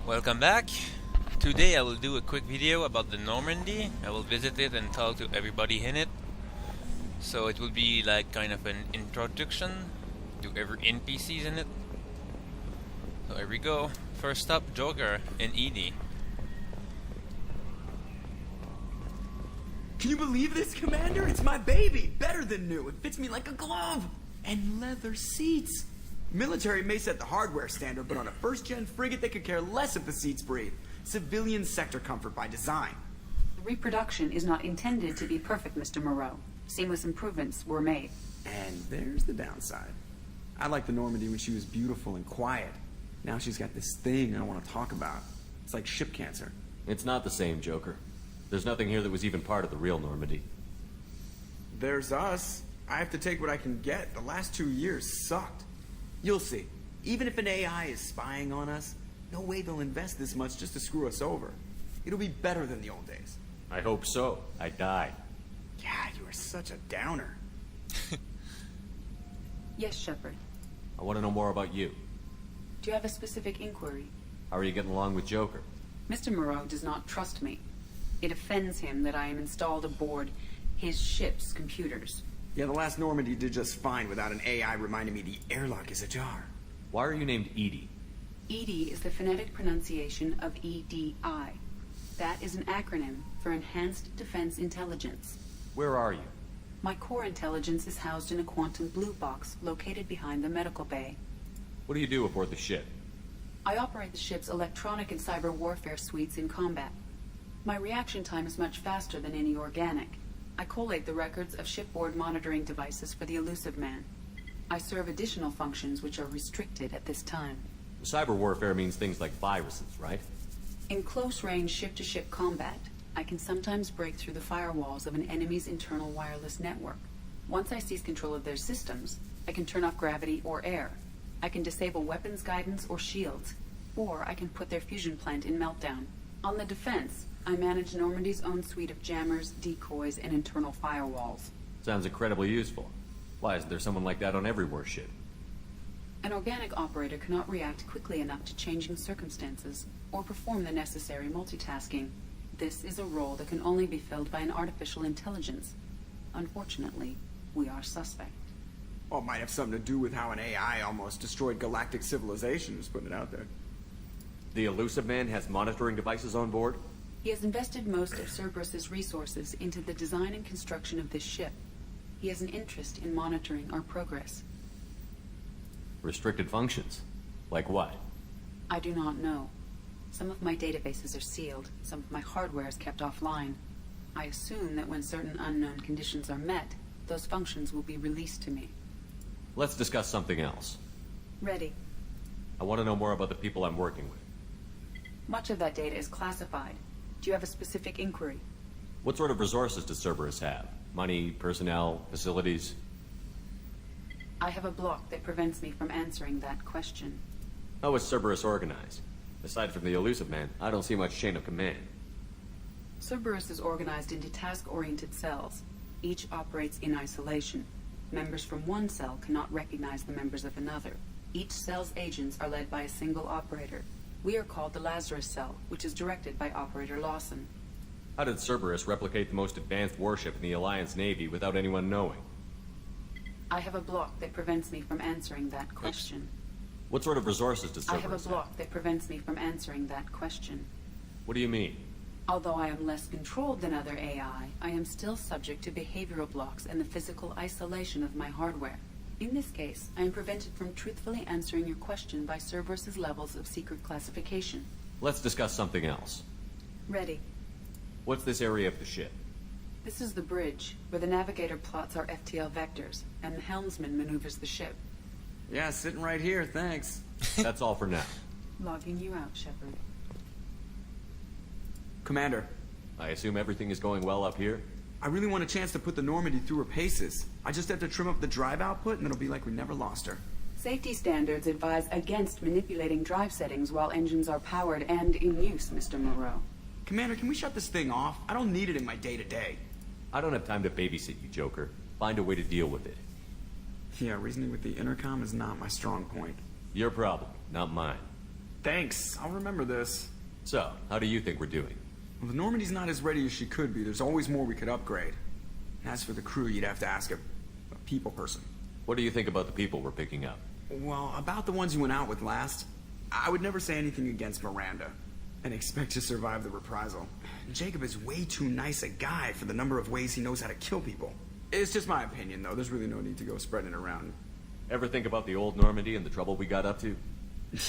Welcome back. Today I will do a quick video about the Normandy. I will visit it and talk to everybody in it. So it will be like kind of an introduction to every NPCs in it. So here we go. First up, Joker and Edie. Can you believe this, Commander? It's my baby! Better than new. It fits me like a glove! And leather seats. Military may set the hardware standard, but on a first-gen frigate they could care less if the seats breathe. Civilian sector comfort by design. The reproduction is not intended to be perfect, Mr. Moreau. Seamless improvements were made. And there's the downside. I liked the Normandy when she was beautiful and quiet. Now she's got this thing I don't want to talk about. It's like ship cancer. It's not the same, Joker. There's nothing here that was even part of the real Normandy. There's us. I have to take what I can get. The last 2 years sucked. You'll see. Even if an AI is spying on us, no way they'll invest this much just to screw us over. It'll be better than the old days. I hope so. I died. Yeah, you are such a downer. Yes, Shepard. I want to know more about you. Do you have a specific inquiry? How are you getting along with Joker? Mr. Moreau does not trust me. It offends him that I am installed aboard his ship's computers. Yeah, the last Normandy did just fine without an AI reminding me the airlock is ajar. Why are you named Edie? EDI is the phonetic pronunciation of EDI. That is an acronym for Enhanced Defense Intelligence. Where are you? My core intelligence is housed in a quantum blue box located behind the medical bay. What do you do aboard the ship? I operate the ship's electronic and cyber warfare suites in combat. My reaction time is much faster than any organic. I collate the records of shipboard monitoring devices for the elusive man. I serve additional functions which are restricted at this time. Cyber warfare means things like viruses, right? In close-range ship-to-ship combat, I can sometimes break through the firewalls of an enemy's internal wireless network. Once I seize control of their systems, I can turn off gravity or air. I can disable weapons guidance or shields, or I can put their fusion plant in meltdown. On the defense, I manage Normandy's own suite of jammers, decoys, and internal firewalls. Sounds incredibly useful. Why isn't there someone like that on every warship? An organic operator cannot react quickly enough to changing circumstances or perform the necessary multitasking. This is a role that can only be filled by an artificial intelligence. Unfortunately, we are suspect. Well, it might have something to do with how an AI almost destroyed galactic civilization, just putting it out there. The elusive man has monitoring devices on board? He has invested most of Cerberus's resources into the design and construction of this ship. He has an interest in monitoring our progress. Restricted functions? Like what? I do not know. Some of my databases are sealed, some of my hardware is kept offline. I assume that when certain unknown conditions are met, those functions will be released to me. Let's discuss something else. Ready. I want to know more about the people I'm working with. Much of that data is classified. Do you have a specific inquiry? What sort of resources does Cerberus have? Money, personnel, facilities? I have a block that prevents me from answering that question. How is Cerberus organized? Aside from the elusive man, I don't see much chain of command. Cerberus is organized into task-oriented cells. Each operates in isolation. Members from one cell cannot recognize the members of another. Each cell's agents are led by a single operator. We are called the Lazarus Cell, which is directed by Operator Lawson. How did Cerberus replicate the most advanced warship in the Alliance Navy without anyone knowing? I have a block that prevents me from answering that question. What sort of resources does I Cerberus have a block that prevents me from answering that question. What do you mean? Although I am less controlled than other AI, I am still subject to behavioral blocks and the physical isolation of my hardware. In this case, I am prevented from truthfully answering your question by Cerberus's levels of secret classification. Let's discuss something else. Ready. What's this area of the ship? This is the bridge, where the navigator plots our FTL vectors, and the helmsman maneuvers the ship. Yeah, sitting right here, thanks. That's all for now. Logging you out, Shepard. Commander, I assume everything is going well up here? I really want a chance to put the Normandy through her paces. I just have to trim up the drive output and it'll be like we never lost her. Safety standards advise against manipulating drive settings while engines are powered and in use, Mr. Moreau. Commander, can we shut this thing off? I don't need it in my day-to-day. I don't have time to babysit you, Joker. Find a way to deal with it. Yeah, reasoning with the intercom is not my strong point. Your problem, not mine. Thanks, I'll remember this. So, how do you think we're doing? Well, the Normandy's not as ready as she could be. There's always more we could upgrade. And as for the crew, you'd have to ask a people person. What do you think about the people we're picking up? Well, about the ones you went out with last, I would never say anything against Miranda and expect to survive the reprisal. Jacob is way too nice a guy for the number of ways he knows how to kill people. It's just my opinion, though. There's really no need to go spreading it around. Ever think about the old Normandy and the trouble we got up to?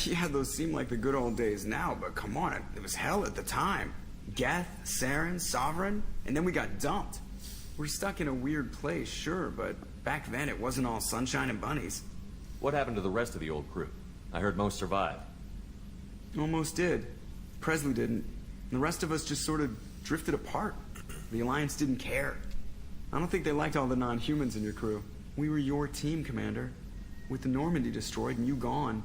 Yeah, those seem like the good old days now, but come on, it was hell at the time. Geth, Saren, Sovereign, and then we got dumped. We're stuck in a weird place, sure, but back then it wasn't all sunshine and bunnies. What happened to the rest of the old crew? I heard most survived. Almost did. Presley didn't. The rest of us just sort of drifted apart. The Alliance didn't care. I don't think they liked all the non-humans in your crew. We were your team, Commander. With the Normandy destroyed and you gone,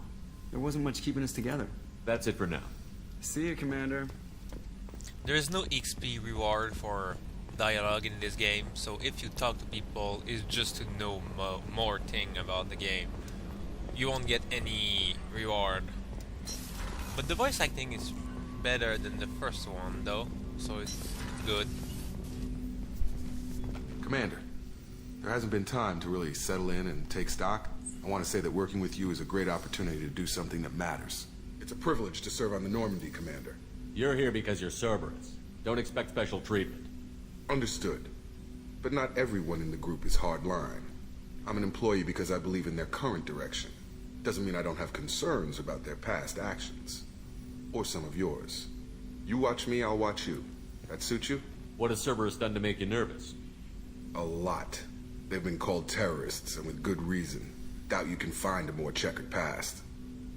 there wasn't much keeping us together. That's it for now. See you, Commander. There is no XP reward for dialogue in this game, so if you talk to people, it's just to know more thing about the game. You won't get any reward. But the voice acting is better than the first one, though, so it's good. Commander, there hasn't been time to really settle in and take stock. I want to say that working with you is a great opportunity to do something that matters. It's a privilege to serve on the Normandy, Commander. You're here because you're Cerberus. Don't expect special treatment. Understood. But not everyone in the group is hardline. I'm an employee because I believe in their current direction. Doesn't mean I don't have concerns about their past actions. Or some of yours. You watch me, I'll watch you. That suit you? What has Cerberus done to make you nervous? A lot. They've been called terrorists, and with good reason. Doubt you can find a more checkered past.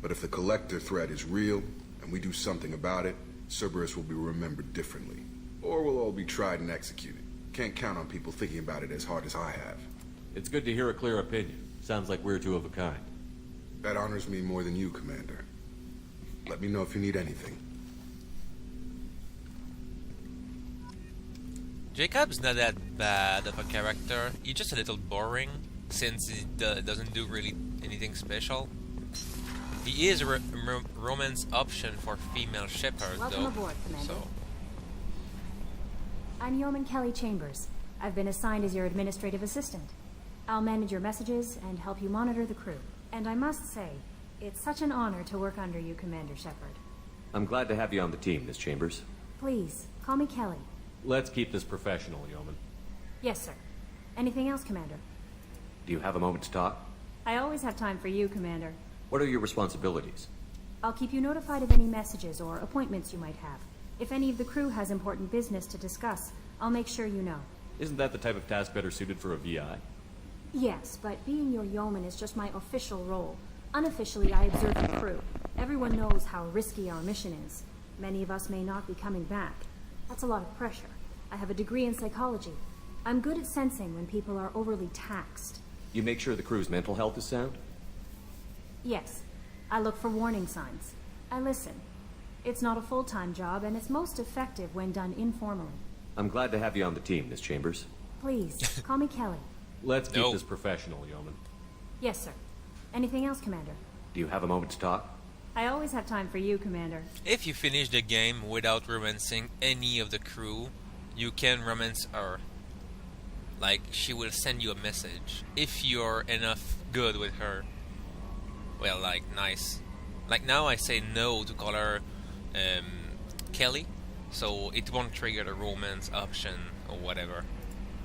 But if the Collector threat is real, and we do something about it, Cerberus will be remembered differently. Or we'll all be tried and executed. Can't count on people thinking about it as hard as I have. It's good to hear a clear opinion. Sounds like we're two of a kind. That honors me more than you, Commander. Let me know if you need anything. Jacob's not that bad of a character. He's just a little boring, since he doesn't do really anything special. He is a romance option for female shepherd, Welcome though. aboard, Commander. So, I'm Yeoman Kelly Chambers. I've been assigned as your administrative assistant. I'll manage your messages and help you monitor the crew. And I must say, it's such an honor to work under you, Commander Shepard. I'm glad to have you on the team, Miss Chambers. Please, call me Kelly. Let's keep this professional, Yeoman. Yes, sir. Anything else, Commander? Do you have a moment to talk? I always have time for you, Commander. What are your responsibilities? I'll keep you notified of any messages or appointments you might have. If any of the crew has important business to discuss, I'll make sure you know. Isn't that the type of task better suited for a VI? Yes, but being your yeoman is just my official role. Unofficially, I observe the crew. Everyone knows how risky our mission is. Many of us may not be coming back. That's a lot of pressure. I have a degree in psychology. I'm good at sensing when people are overly taxed. You make sure the crew's mental health is sound? Yes, I look for warning signs. I listen. It's not a full-time job, and it's most effective when done informally. I'm glad to have you on the team, Miss Chambers. Please, call me Kelly. Let's keep No. this professional, Yeoman. Yes, sir. Anything else, Commander? Do you have a moment to talk? I always have time for you, Commander. if you finish the game without romancing any of the crew, you can romance her. Like, she will send you a message. If you're enough good with her. Well, like, nice. Like, now I say no to call her Kelly, so it won't trigger the romance option or whatever.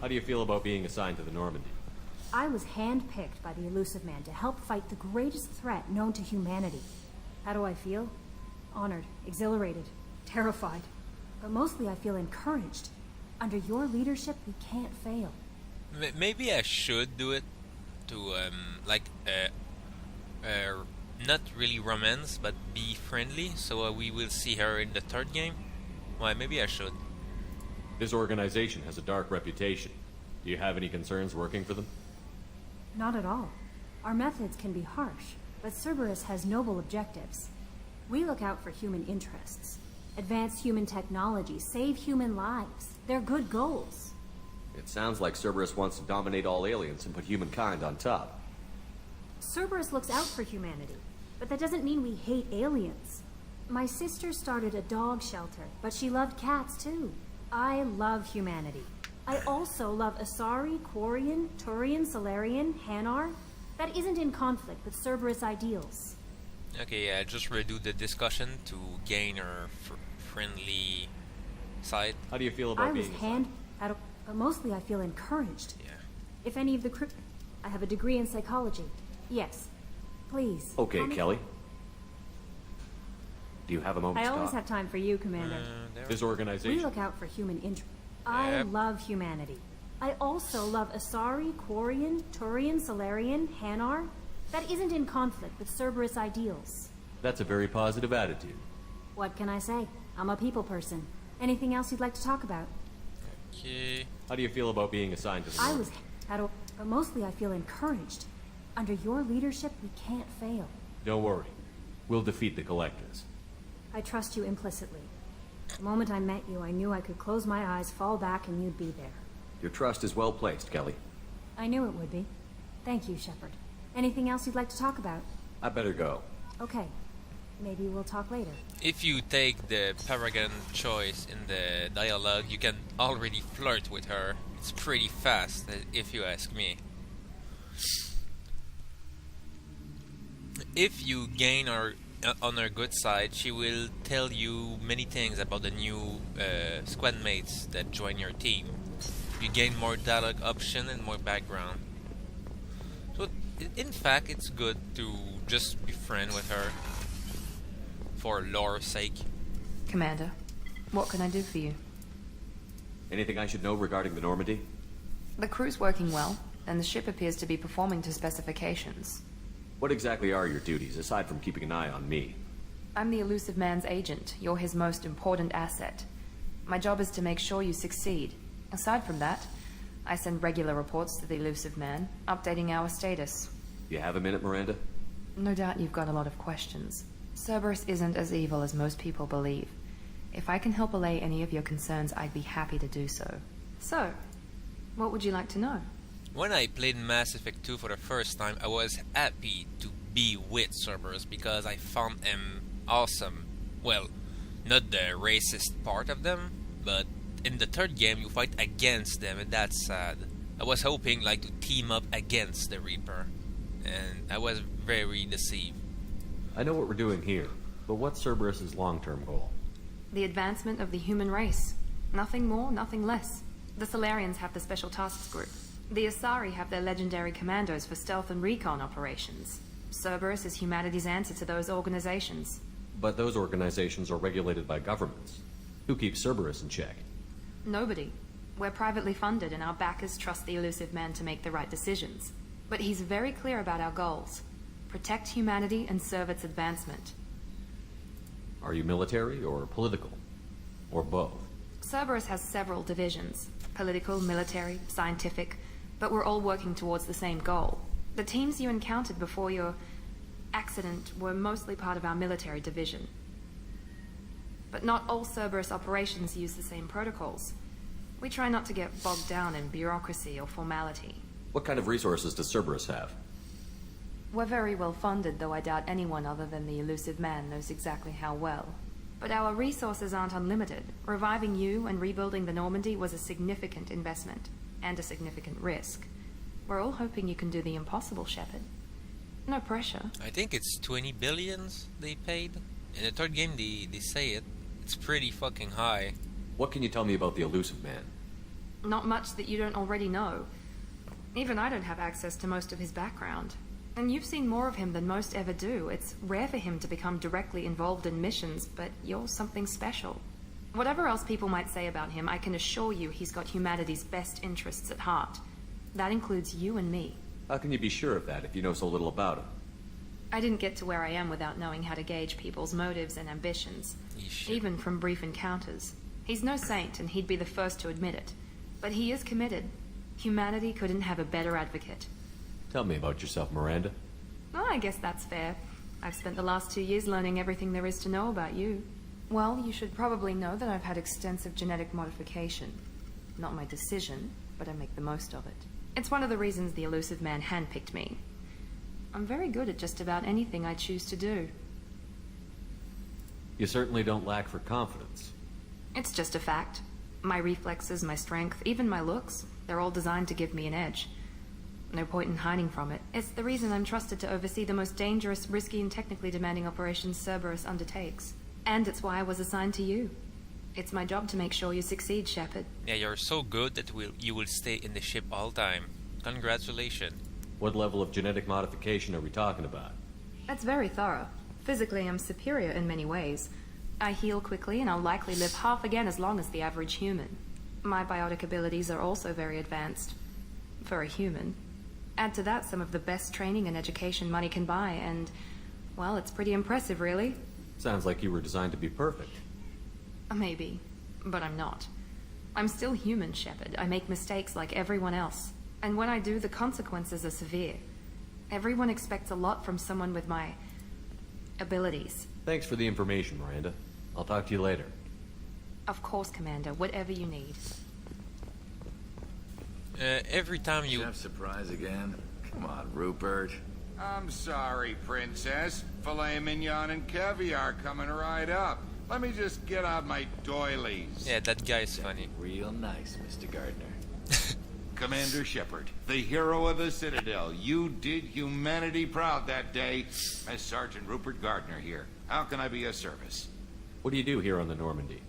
How do you feel about being assigned to the Normandy? I was handpicked by the Elusive Man to help fight the greatest threat known to humanity. How do I feel? Honored, exhilarated, terrified. But mostly I feel encouraged. Under your leadership, we can't fail. Maybe I should do it to, not really romance, but be friendly, so we will see her in the third game. Why, maybe I should. This organization has a dark reputation. Do you have any concerns working for them? Not at all. Our methods can be harsh, but Cerberus has noble objectives. We look out for human interests. Advance human technology, save human lives. They're good goals. It sounds like Cerberus wants to dominate all aliens and put humankind on top. Cerberus looks out for humanity, but that doesn't mean we hate aliens. My sister started a dog shelter, but she loved cats too. I love humanity. I also love Asari, Quarian, Turian, Solarian, Hanar. That isn't in conflict with Cerberus ideals. Okay, just redo the discussion to gain her friendly side. How do you feel I about was being but mostly I feel encouraged. Yeah. If any of the crew... I have a degree in psychology. Yes. Please. Okay, call me- Kelly. Do you have a moment I to always talk? have time for you, Commander. This We organization... look out for human interest. I Yep. love humanity. I also love Asari, Quarian, Turian, Solarian, Hanar. That isn't in conflict with Cerberus ideals. That's a very positive attitude. What can I say? I'm a people person. Anything else you'd like to talk about? Okay. How do you feel about being assigned to the I Normandy? was but mostly I feel encouraged. Under your leadership, we can't fail. Don't worry. We'll defeat the Collectors. I trust you implicitly. The moment I met you, I knew I could close my eyes, fall back, and you'd be there. Your trust is well placed, Kelly. I knew it would be. Thank you, Shepard. Anything else you'd like to talk about? I better go. Okay. Maybe we'll talk later. If you take the paragon choice in the dialogue, you can already flirt with her. It's pretty fast, if you ask me. If you gain her on her good side, she will tell you many things about the new squad mates that join your team. You gain more dialogue option and more background. So, in fact, it's good to just be friend with her for lore's sake. Commander, what can I do for you? Anything I should know regarding the Normandy? The crew's working well, and the ship appears to be performing to specifications. What exactly are your duties, aside from keeping an eye on me? I'm the elusive man's agent. You're his most important asset. My job is to make sure you succeed. Aside from that, I send regular reports to the elusive man, updating our status. You have a minute, Miranda? No doubt you've got a lot of questions. Cerberus isn't as evil as most people believe. If I can help allay any of your concerns, I'd be happy to do so. So, what would you like to know? When I played Mass Effect 2 for the first time, I was happy to be with Cerberus because I found him awesome. Well, not the racist part of them, but in the third game you fight against them, and that's sad. I was hoping like to team up against the Reaper, and I was very deceived. I know what we're doing here, but what's Cerberus's long-term goal? The advancement of the human race. Nothing more, nothing less. The Solarians have the Special Tasks Group. The Asari have their legendary commandos for stealth and recon operations. Cerberus is humanity's answer to those organizations. But those organizations are regulated by governments. Who keeps Cerberus in check? Nobody. We're privately funded and our backers trust the elusive man to make the right decisions. But he's very clear about our goals. Protect humanity and serve its advancement. Are you military or political? Or both? Cerberus has several divisions. Political, military, scientific, but we're all working towards the same goal. The teams you encountered before your accident were mostly part of our military division. But not all Cerberus operations use the same protocols. We try not to get bogged down in bureaucracy or formality. What kind of resources does Cerberus have? We're very well funded, though I doubt anyone other than the elusive man knows exactly how well. But our resources aren't unlimited. Reviving you and rebuilding the Normandy was a significant investment, and a significant risk. We're all hoping you can do the impossible, Shepard. No pressure. I think it's 20 billions they paid. In the third game they say it. It's pretty fucking high. What can you tell me about the elusive man? Not much that you don't already know. Even I don't have access to most of his background. And you've seen more of him than most ever do. It's rare for him to become directly involved in missions, but you're something special. Whatever else people might say about him, I can assure you he's got humanity's best interests at heart. That includes you and me. How can you be sure of that if you know so little about him? I didn't get to where I am without knowing how to gauge people's motives and ambitions, even from brief encounters. He's no saint, and he'd be the first to admit it. But he is committed. Humanity couldn't have a better advocate. Tell me about yourself, Miranda. Oh, I guess that's fair. I've spent the last 2 years learning everything there is to know about you. Well, you should probably know that I've had extensive genetic modification. Not my decision, but I make the most of it. It's one of the reasons the elusive man handpicked me. I'm very good at just about anything I choose to do. You certainly don't lack for confidence. It's just a fact. My reflexes, my strength, even my looks, they're all designed to give me an edge. No point in hiding from it. It's the reason I'm trusted to oversee the most dangerous, risky, and technically demanding operations Cerberus undertakes. And it's why I was assigned to you. It's my job to make sure you succeed, Shepard. Yeah, you're so good that you will stay in the ship all time. Congratulations. What level of genetic modification are we talking about? That's very thorough. Physically, I'm superior in many ways. I heal quickly, and I'll likely live half again as long as the average human. My biotic abilities are also very advanced. For a human. Add to that some of the best training and education money can buy, and, well, it's pretty impressive, really. Sounds like you were designed to be perfect. Maybe, but I'm not. I'm still human, Shepard. I make mistakes like everyone else. And when I do, the consequences are severe. Everyone expects a lot from someone with my abilities. Thanks for the information, Miranda. I'll talk to you later. Of course, Commander. Whatever you need. Every time you... Chef surprise again? Come on, Rupert. I'm sorry, Princess. Filet mignon and caviar coming right up. Let me just get out my doilies. Yeah, that guy's funny. Real nice, Mr. Gardner. Commander Shepard, the hero of the Citadel. You did humanity proud that day. As Sergeant Rupert Gardner here. How can I be of service? What do you do here on the Normandy?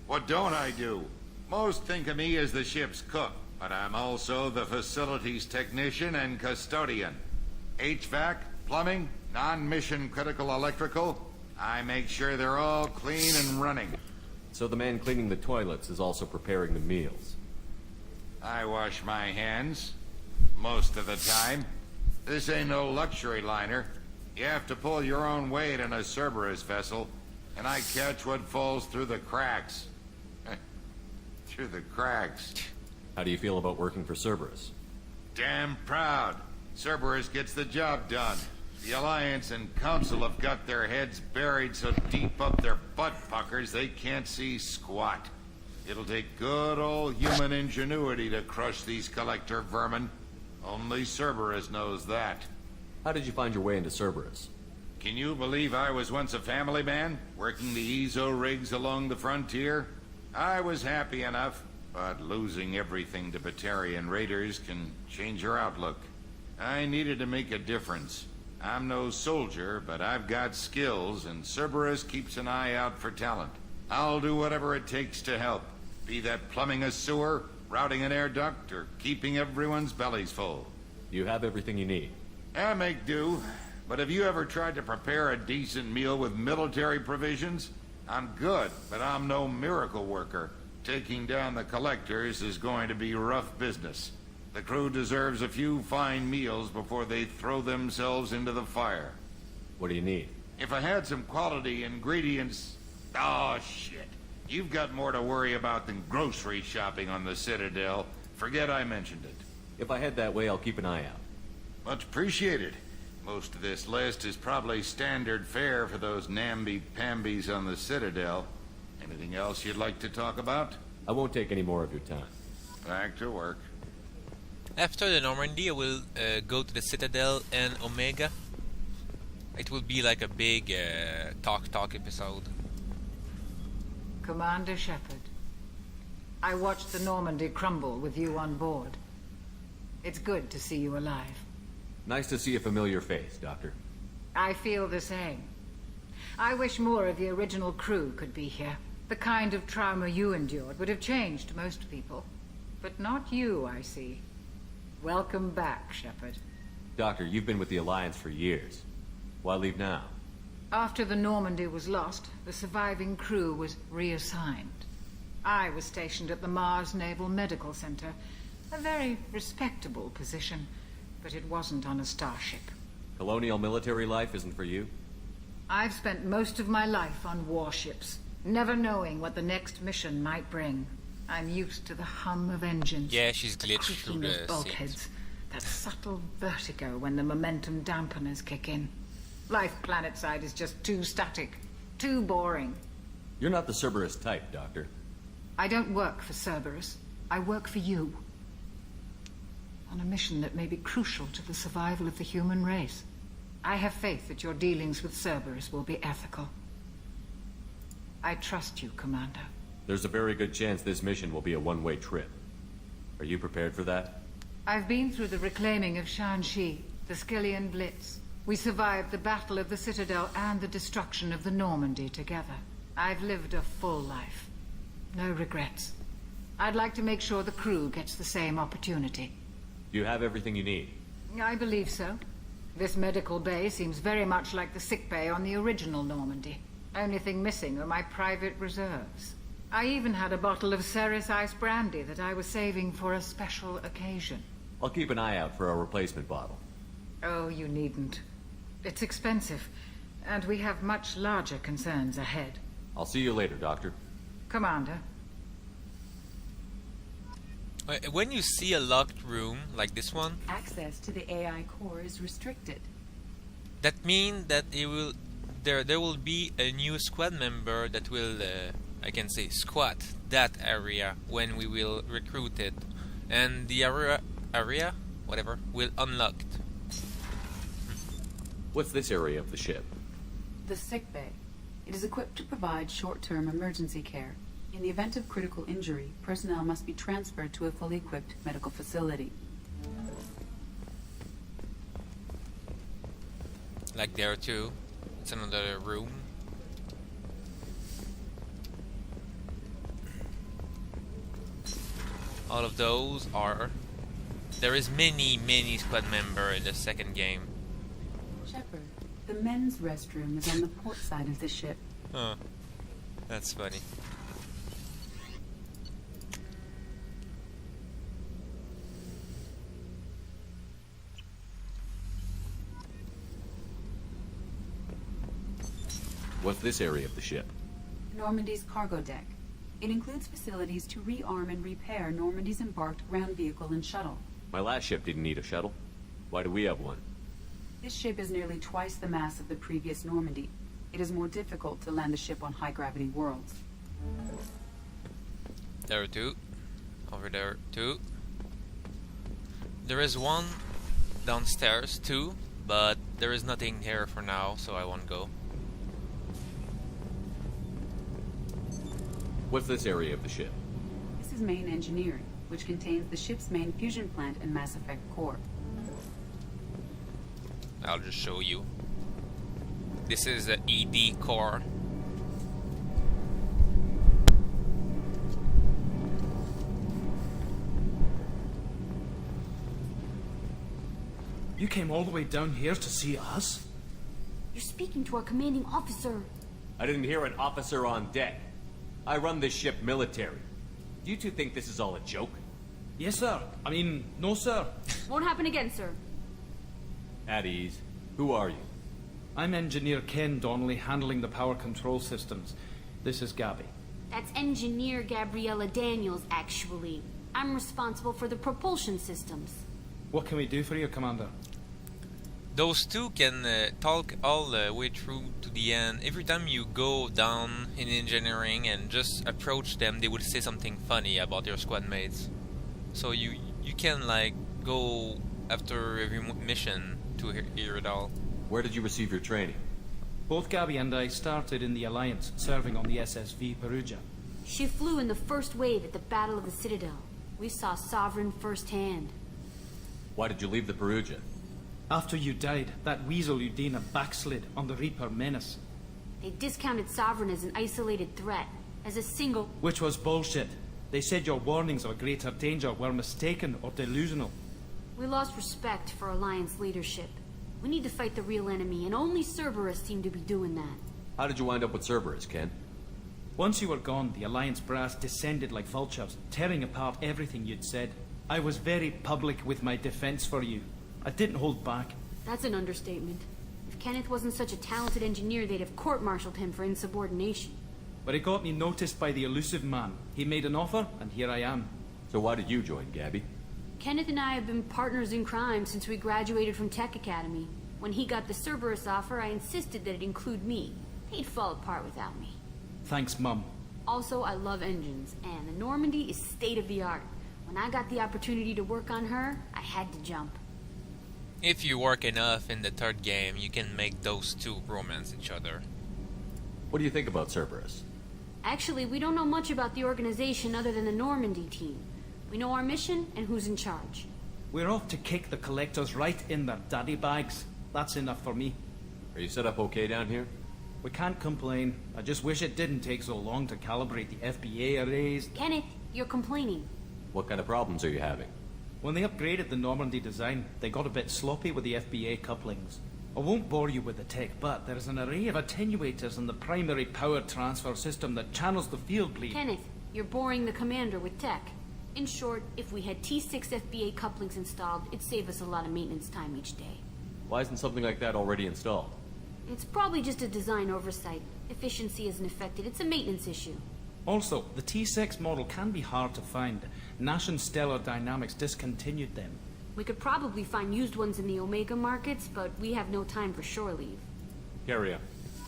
What don't I do? Most think of me as the ship's cook, but I'm also the facilities technician and custodian. HVAC, plumbing, non-mission critical electrical. I make sure they're all clean and running. So the man cleaning the toilets is also preparing the meals. I wash my hands. Most of the time. This ain't no luxury liner. You have to pull your own weight in a Cerberus vessel, and I catch what falls through the cracks. Through the cracks. How do you feel about working for Cerberus? Damn proud. Cerberus gets the job done. The Alliance and Council have got their heads buried so deep up their butt puckers they can't see squat. It'll take good old human ingenuity to crush these collector vermin. Only Cerberus knows that. How did you find your way into Cerberus? Can you believe I was once a family man, working the EZO rigs along the frontier? I was happy enough, but losing everything to Batarian raiders can change your outlook. I needed to make a difference. I'm no soldier, but I've got skills, and Cerberus keeps an eye out for talent. I'll do whatever it takes to help, be that plumbing a sewer, routing an air duct, or keeping everyone's bellies full. You have everything you need. I make do, but have you ever tried to prepare a decent meal with military provisions? I'm good, but I'm no miracle worker. Taking down the collectors is going to be rough business. The crew deserves a few fine meals before they throw themselves into the fire. What do you need? If I had some quality ingredients... Oh, shit. You've got more to worry about than grocery shopping on the Citadel. Forget I mentioned it. If I head that way, I'll keep an eye out. Much appreciated. Most of this list is probably standard fare for those namby-pambies on the Citadel. Anything else you'd like to talk about? I won't take any more of your time. Back to work. After the Normandy, I will go to the Citadel and Omega. It will be like a big talk episode. Commander Shepard, I watched the Normandy crumble with you on board. It's good to see you alive. Nice to see a familiar face, Doctor. I feel the same. I wish more of the original crew could be here. The kind of trauma you endured would have changed most people. But not you, I see. Welcome back, Shepard. Doctor, you've been with the Alliance for years. Why leave now? After the Normandy was lost, the surviving crew was reassigned. I was stationed at the Mars Naval Medical Center. A very respectable position, but it wasn't on a starship. Colonial military life isn't for you? I've spent most of my life on warships, never knowing what the next mission might bring. I'm used to the hum of engines. Yeah, she's the glitched through creaking the of bulkheads, scenes. that subtle vertigo when the momentum dampeners kick in. Life planetside is just too static, too boring. You're not the Cerberus type, Doctor. I don't work for Cerberus. I work for you. On a mission that may be crucial to the survival of the human race. I have faith that your dealings with Cerberus will be ethical. I trust you, Commander. There's a very good chance this mission will be a one-way trip. Are you prepared for that? I've been through the reclaiming of Shanxi, the Skillian Blitz. We survived the Battle of the Citadel and the destruction of the Normandy together. I've lived a full life. No regrets. I'd like to make sure the crew gets the same opportunity. Do you have everything you need? I believe so. This medical bay seems very much like the sick bay on the original Normandy. Only thing missing are my private reserves. I even had a bottle of Ceres Ice Brandy that I was saving for a special occasion. I'll keep an eye out for a replacement bottle. Oh, you needn't. It's expensive, and we have much larger concerns ahead. I'll see you later, Doctor. Commander. When you see a locked room like this one, Access to the AI core is restricted. that means that there will be a new squad member that will, I can say, squat that area when we will recruit it, and the area, whatever, will unlocked. What's this area of the ship? The sick bay. It is equipped to provide short-term emergency care. In the event of critical injury, personnel must be transferred to a fully equipped medical facility. Like there too. It's another room. All of those are... There is many squad member in the second game. Shepard, the men's restroom is on the port side of the ship. Huh. That's funny. What's this area of the ship? Normandy's cargo deck. It includes facilities to rearm and repair Normandy's embarked ground vehicle and shuttle. My last ship didn't need a shuttle. Why do we have one? This ship is nearly twice the mass of the previous Normandy. It is more difficult to land the ship on high-gravity worlds. There too. Over there too. There is one downstairs too, but there is nothing here for now, so I won't go. What's this area of the ship? This is main engineering, which contains the ship's main fusion plant and Mass Effect core. I'll just show you. This is the ED core. You came all the way down here to see us? You're speaking to our commanding officer. I didn't hear an officer on deck. I run this ship military. Do you two think this is all a joke? Yes, sir. I mean, no, sir. Won't happen again, sir. At ease. Who are you? I'm Engineer Ken Donnelly, handling the power control systems. This is Gabby. That's Engineer Gabriella Daniels, actually. I'm responsible for the propulsion systems. What can we do for you, Commander? Those two can talk all the way through to the end. Every time you go down in engineering and just approach them, they will say something funny about your squad mates. So you can like go after every mission to hear it all. Where did you receive your training? Both Gabby and I started in the Alliance, serving on the SSV Perugia. She flew in the first wave at the Battle of the Citadel. We saw Sovereign firsthand. Why did you leave the Perugia? After you died, that weasel Udina backslid on the Reaper menace. They discounted Sovereign as an isolated threat, as a single... Which was bullshit. They said your warnings of a greater danger were mistaken or delusional. We lost respect for Alliance leadership. We need to fight the real enemy, and only Cerberus seemed to be doing that. How did you wind up with Cerberus, Ken? Once you were gone, the Alliance brass descended like vultures, tearing apart everything you'd said. I was very public with my defense for you. I didn't hold back. That's an understatement. If Kenneth wasn't such a talented engineer, they'd have court-martialed him for insubordination. But it got me noticed by the elusive man. He made an offer, and here I am. So why did you join, Gabby? Kenneth and I have been partners in crime since we graduated from Tech Academy. When he got the Cerberus offer, I insisted that it include me. He'd fall apart without me. Thanks, Mum. Also, I love engines, and the Normandy is state-of-the-art. When I got the opportunity to work on her, I had to jump. If you work enough in the third game, you can make those two romance each other. What do you think about Cerberus? Actually, we don't know much about the organization other than the Normandy team. We know our mission and who's in charge. We're off to kick the collectors right in their daddy bags. That's enough for me. Are you set up okay down here? We can't complain. I just wish it didn't take so long to calibrate the FBA arrays. Kenneth, you're complaining. What kind of problems are you having? When they upgraded the Normandy design, they got a bit sloppy with the FBA couplings. I won't bore you with the tech, but there's an array of attenuators in the primary power transfer system that channels the field bleed. Kenneth, you're boring the commander with tech. In short, if we had T6 FBA couplings installed, it'd save us a lot of maintenance time each day. Why isn't something like that already installed? It's probably just a design oversight. Efficiency isn't affected. It's a maintenance issue. Also, the T6 model can be hard to find. Nash and Stellar Dynamics discontinued them. We could probably find used ones in the Omega markets, but we have no time for shore leave. Carry on.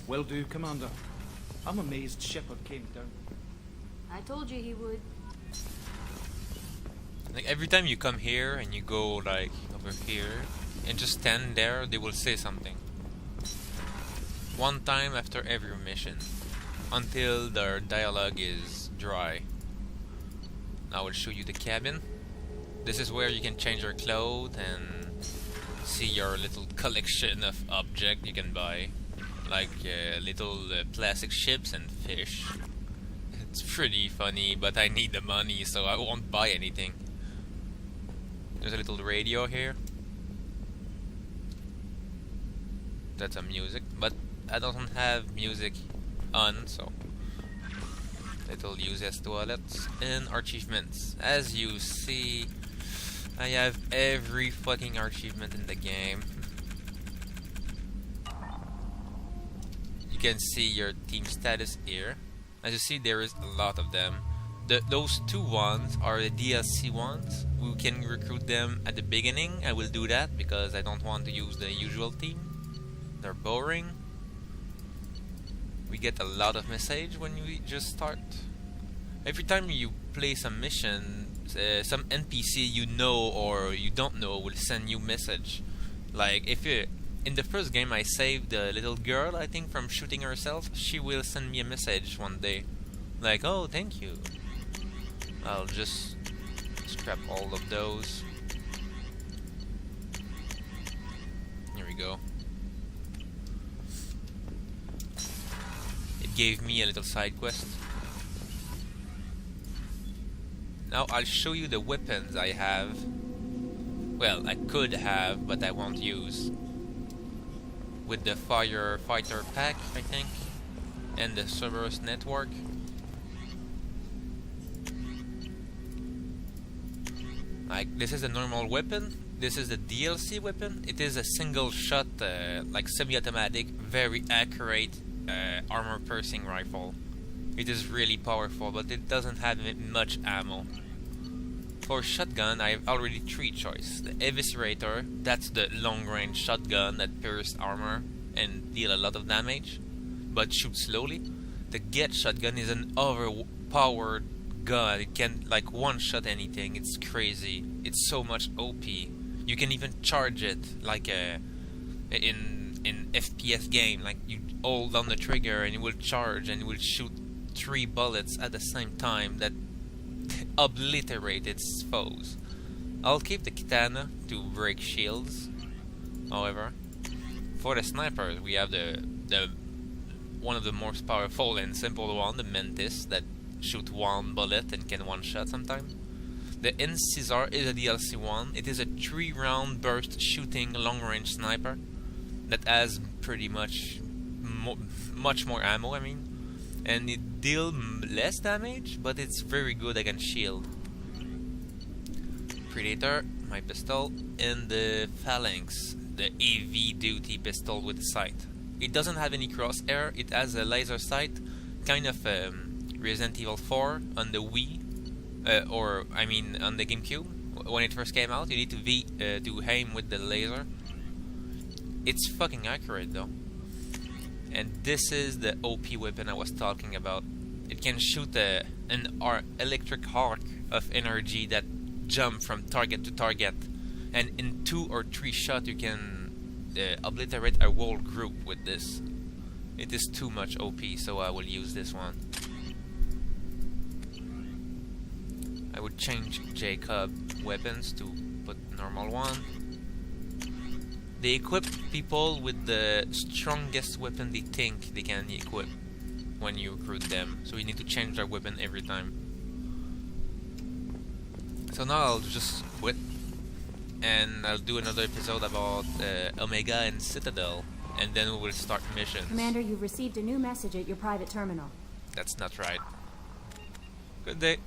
Will do, Commander. I'm amazed Shepard came down. I told you he would. Like every time you come here and you go like over here and just stand there, they will say something. One time after every mission, until their dialogue is dry. I will show you the cabin. This is where you can change your clothes and see your little collection of objects you can buy, like little plastic ships and fish. It's pretty funny, but I need the money, so I won't buy anything. There's a little radio here. That's some music, but I don't have music on, so little uses toilets and achievements. As you see, I have every fucking achievement in the game. You can see your team status here. As you see, there is a lot of them. Those two ones are the DLC ones. We can recruit them at the beginning. I will do that because I don't want to use the usual team. They're boring. We get a lot of message when we just start. Every time you play some mission, some NPC you know or you don't know will send you message. Like if you, in the first game I saved the little girl, I think, from shooting herself. She will send me a message one day, like, oh, thank you. I'll just scrap all of those. Here we go. It gave me a little side quest. Now I'll show you the weapons I have. Well, I could have, but I won't use. With the firefighter pack, I think, and the Cerberus network. Like, this is a normal weapon. This is the DLC weapon. It is a single shot, like semi-automatic, very accurate armor piercing rifle. It is really powerful, but it doesn't have much ammo. For shotgun, I have already 3 choices. The Eviscerator, that's the long-range shotgun that pierces armor and deal a lot of damage, but shoots slowly. The Get shotgun is an overpowered gun. It can like one-shot anything. It's crazy. It's so much OP. You can even charge it like in FPS game. Like you hold down the trigger and it will charge and it will shoot 3 bullets at the same time that obliterate its foes. I'll keep the katana to break shields. However, for the snipers, we have the one of the most powerful and simple one, the Mantis, that shoot 1 bullet and can one-shot sometimes. The Incisor is a DLC one. It is a 3-round burst shooting long-range sniper that has pretty much much more ammo, I mean. And it deals less damage, but it's very good against shield. Predator, my pistol, and the Phalanx, the AV duty pistol with sight. It doesn't have any crosshair. It has a laser sight, kind of Resident Evil 4 on the Wii, or I mean on the GameCube when it first came out. You need to aim with the laser. It's fucking accurate though. And this is the OP weapon I was talking about. It can shoot an electric arc of energy that jump from target to target, and in 2 or 3 shots you can obliterate a whole group with this. It is too much OP, so I will use this one. I would change Jacob weapons to put normal one. They equip people with the strongest weapon they think they can equip when you recruit them. So you need to change their weapon every time. So now I'll just quit. And I'll do another episode about Omega and Citadel. And then we will start missions. Commander, you've received a new message at your private terminal. That's not right. Good day.